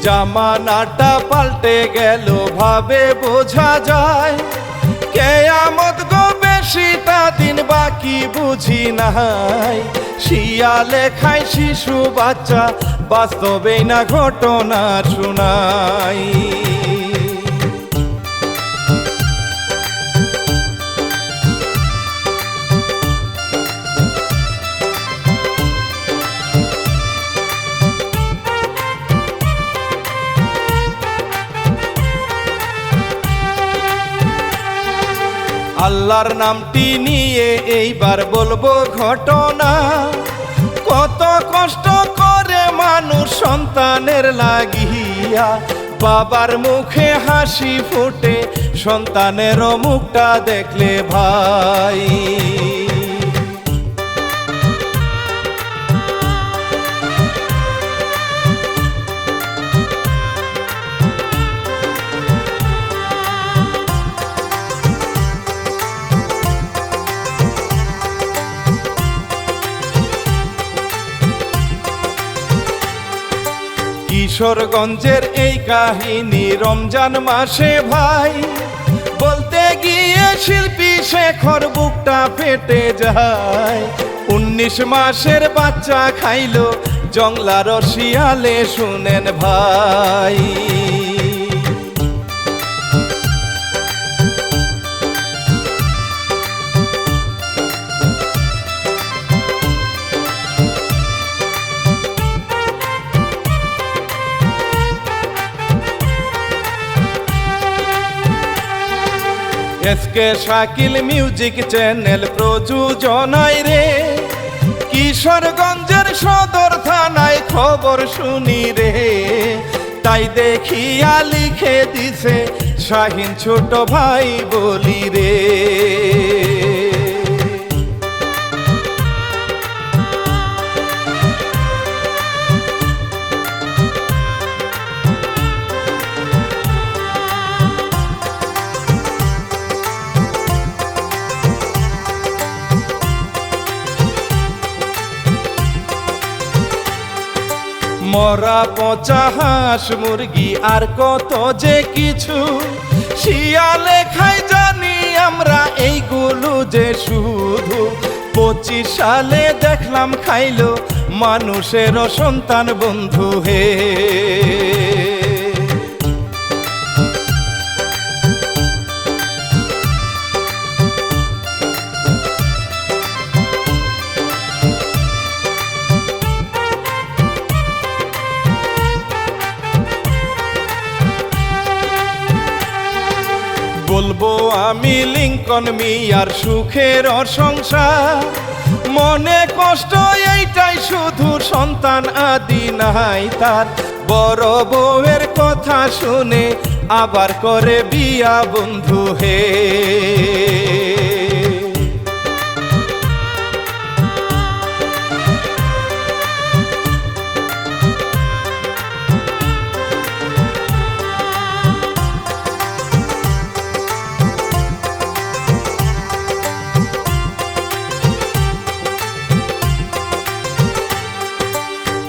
জামানাটা পাল্টে গেল ভাবে বোঝা যায়, কেয়ামত গো বেশিটা দিন বাকি বুঝি নাই। শিয়ালে খায় শিশু বাচ্চা, বাস্তবেই না ঘটনা শোনাই। আল্লাহর নামটি নিয়ে এইবার বলবো ঘটনা, কত কষ্ট করে মানুষ সন্তানের লাগিয়া, বাবার মুখে হাসি ফুটে সন্তানেরও মুখটা দেখলে ভাই। কিশোরগঞ্জের এই কাহিনী রমজান মাসে ভাই, বলতে গিয়ে শিল্পী শেখর বুকটা ফেটে যায়। 19 মাসের বাচ্চা খাইলো জংলার শিয়ালে, শুনেন ভাই। এসকে শাকিল মিউজিক চ্যানেল প্রযোজনায় রে, কিশোরগঞ্জের সদর থানায় খবর শুনি রে, তাই দেখিয়া লিখে দিছে শাহিন ছোট ভাই বলি রে। মরা পচা হাঁস মুরগি আর কত যে কিছু, শিয়ালে খাই জানি আমরা এইগুলো যে শুধু। 25 সালে দেখলাম খাইলো মানুষেরও সন্তান বন্ধু হে। বলবো আমি লিংকন মিয়ার সুখের সংসার, মনে কষ্ট এইটাই শুধু সন্তান আদি নাই তার। বড় বউয়ের কথা শুনে আবার করে বিয়া বন্ধু হে।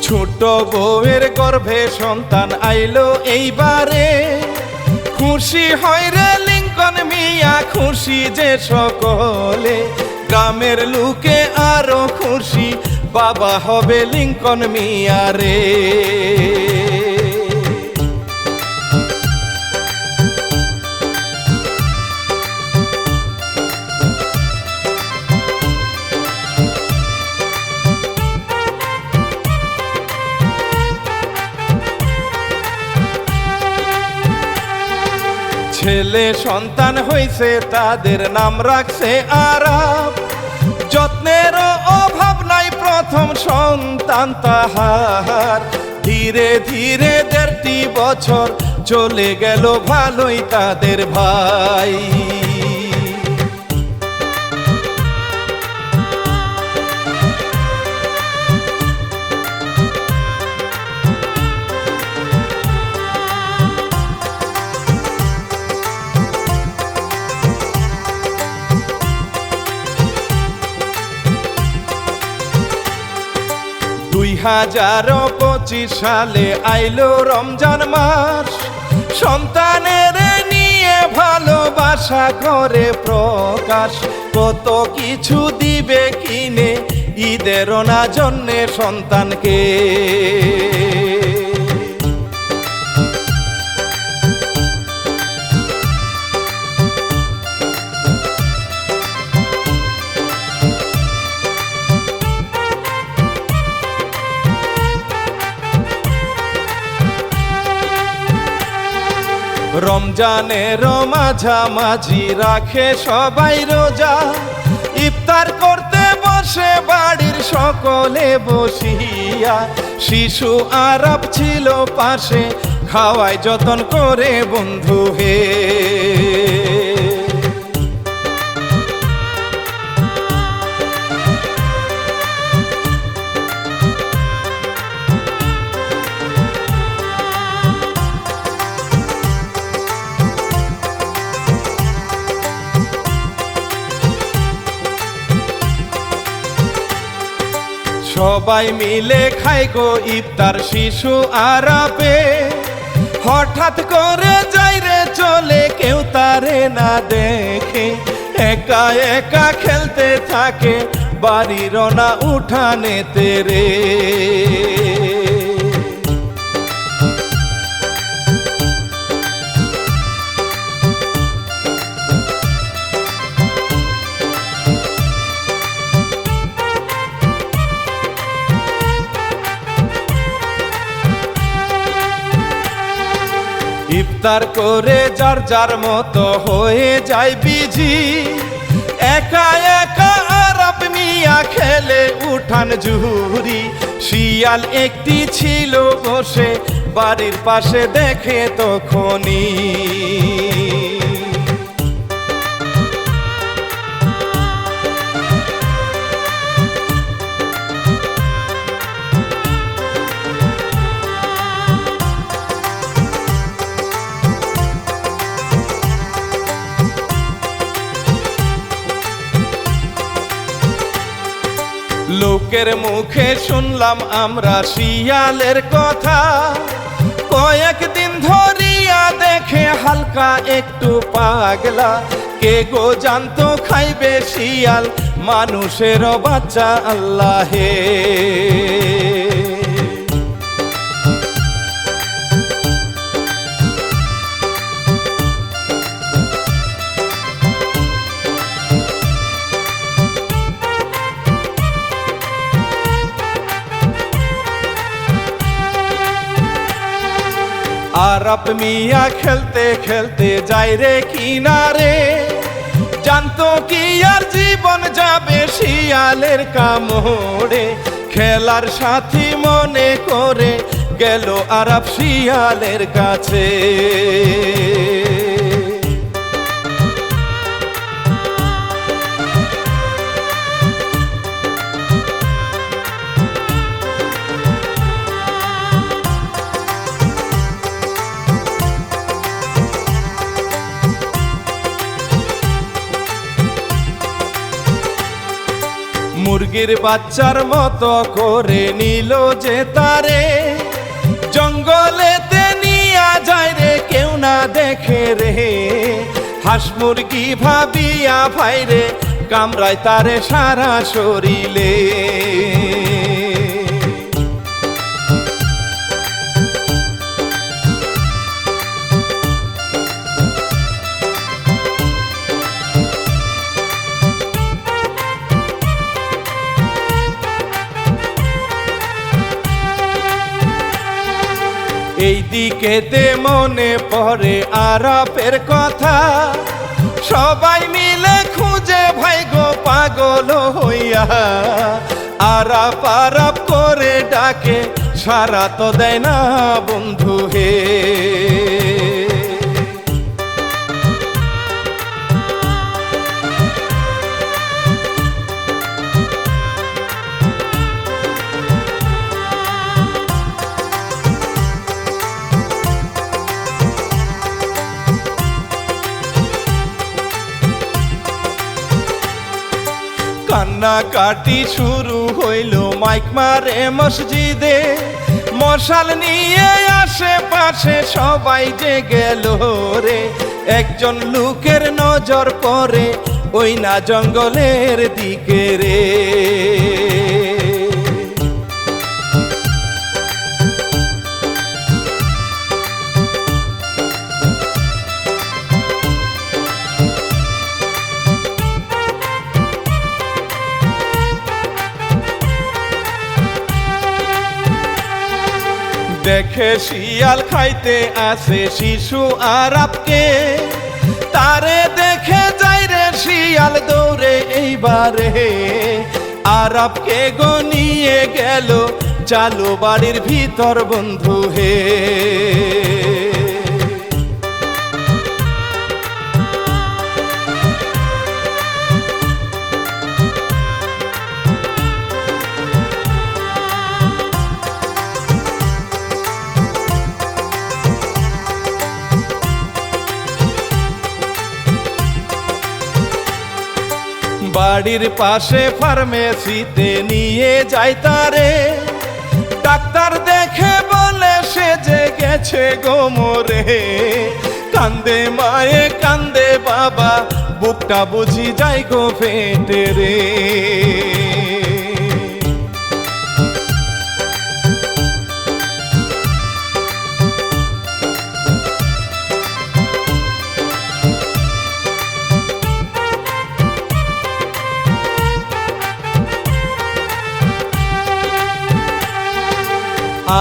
ছোট বউয়ের গর্ভে সন্তান আইলো এইবারে, খুশি হয় রে লিংকন মিয়া, খুশি যে সকলে। গ্রামের লোকে আরো খুশি, বাবা হবে লিংকন মিয়া রে। ছেলে সন্তান হইছে তাদের নাম রাখছে আরাব, যত্নের অভাব নাই প্রথম সন্তান তাহার। ধীরে ধীরে 1.5 বছর চলে গেল ভালোই তাদের ভাই। 2025 সালে আইলো রমজান মাস, সন্তানের নিয়ে ভালোবাসা করে প্রকাশ। কত কিছু দিবে কিনে ঈদের না জন্যে সন্তানকে। রমজানের মাঝামাঝি রাখে সবাই রোজা, ইফতার করতে বসে বাড়ির সকলে বসিয়া। শিশু আরব ছিল পাশে, খাওয়ায় যতন করে বন্ধু হে। সবাই মিলে খাই গো ইফতার শিশু আরাপে। হঠাৎ করে যাই রে চলে, কেউ তারে না দেখে। একা একা খেলতে থাকে বাড়ির না উঠানেতে রে। ইফতার করে যার যার মতো হয়ে যায় বিজি। একা একা আরব মিয়া খেলে উঠান জুহুরি। শিয়াল একটি ছিল বসে বাড়ির পাশে, দেখে তখনই। লোকের মুখে শুনলাম আমরা শিয়ালের কথা, কয়েকদিন ধরিয়া দেখে হালকা একটু পাগলা। কে গো জানতো খাইবে শিয়াল মানুষের বাচ্চা আল্লাহে। আরব মিয়া খেলতে খেলতে যায় রে কিনারে। জানতো কি আর জীবন যাবে শিয়ালের কামড়ে। খেলার সাথী মনে করে গেল আরব শিয়ালের কাছে। মুরগির বাচ্চার মতো করে নিল যে তারে। জঙ্গলেতে নিয়া যায় রে, কেউ না দেখে রে। হাঁস মুরগি ভাবিয়া ভাইরে কামড়ায় তারে সারা শরীরে। এই দিকেতে মনে পড়ে আরাপের কথা। সবাই মিলে খুঁজে ভাই গো পাগল হইয়া। আরাপ আরাপ করে ডাকে, সারা তো দেয় না বন্ধু হে। কান্না কাটি শুরু হইল মাইক মারে মসজিদে, মশাল নিয়ে আশেপাশে সবাই যে গেল রে। একজন লোকের নজর পড়ে ওই না জঙ্গলের দিকে রে। দেখে শিয়াল খাইতে আসে শিশু আরাপকে, তারে দেখে যাই রে শিয়াল দৌড়ে এইবারে। আরাপকে গনিয়ে গেল চালু বাড়ির ভিতর বন্ধু হে। বাড়ির পাশে ফার্মেসিতে নিয়ে যাই তারে, ডাক্তার দেখে বলে সে যে গেছে গো মরে। কান্দে মায়ে কান্দে বাবা, বুকটা বুঝি যাই গো ফেটে রে।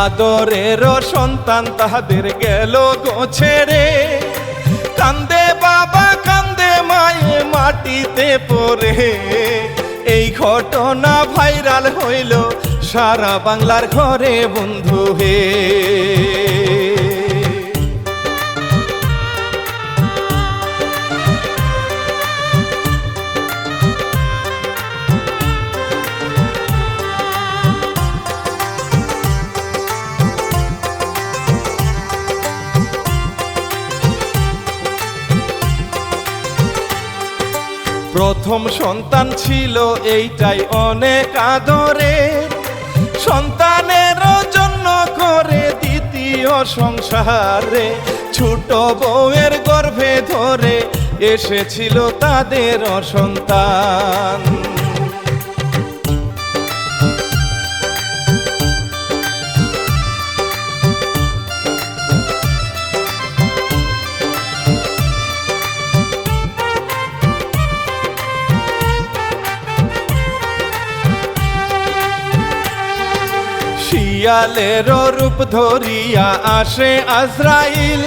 আদরের সন্তান তাহাদের গেল গো ছেড়ে, কান্দে বাবা কান্দে মায়ে মাটিতে পড়ে। এই ঘটনা ভাইরাল হইল সারা বাংলার ঘরে বন্ধু হে। প্রথম সন্তান ছিল এইটাই অনেক আদরে, সন্তানের জন্য করে দ্বিতীয় সংসারে। ছোট বউয়ের গর্ভে ধরে এসেছিল তাদের সন্তান। শিয়ালের রূপ ধরিয়া আসে আজরাইল,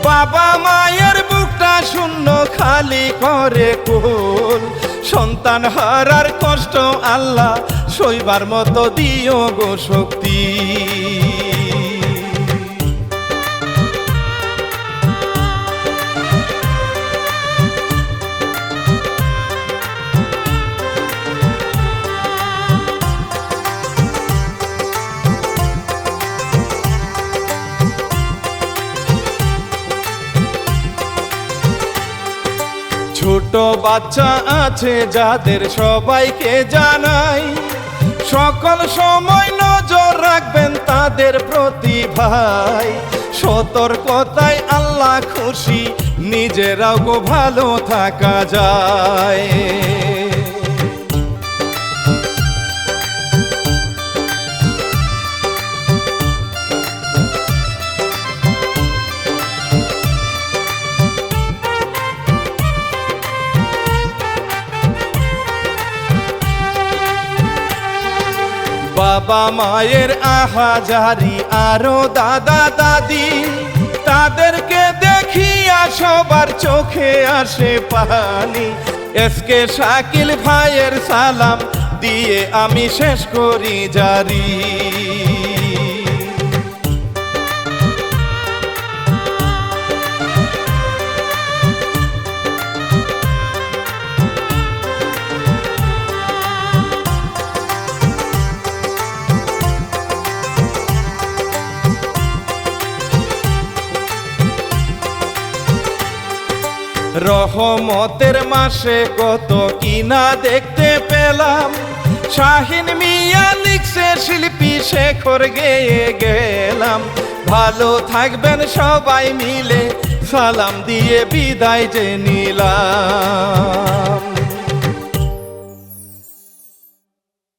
বাবা মায়ের বুকটা শূন্য খালি করে কুল। সন্তান হারার কষ্ট আল্লাহ সইবার মতো দিও গো শক্তি। ছোট বাচ্চা আছে যাদের সবাইকে জানাই, সকল সময় নজর রাখবেন তাদের প্রতি ভাই। সতর্কতায় আল্লাহ খুশি, নিজেরাও গো ভালো থাকা যায়। বাবা মায়ের আহাজারি আরো দাদা দাদি, তাদেরকে দেখিয়া সবার চোখে আসে পানি। এসকে শাকিল ভাইয়ের সালাম দিয়ে আমি শেষ করি জারি। রহমতের মাসে কত কিনা দেখতে পেলাম, শাহিন মিয়া লিখছে শিল্পী শেখর গেয়ে গেলাম। ভালো থাকবেন সবাই মিলে, সালাম দিয়ে বিদায় যে নিলাম।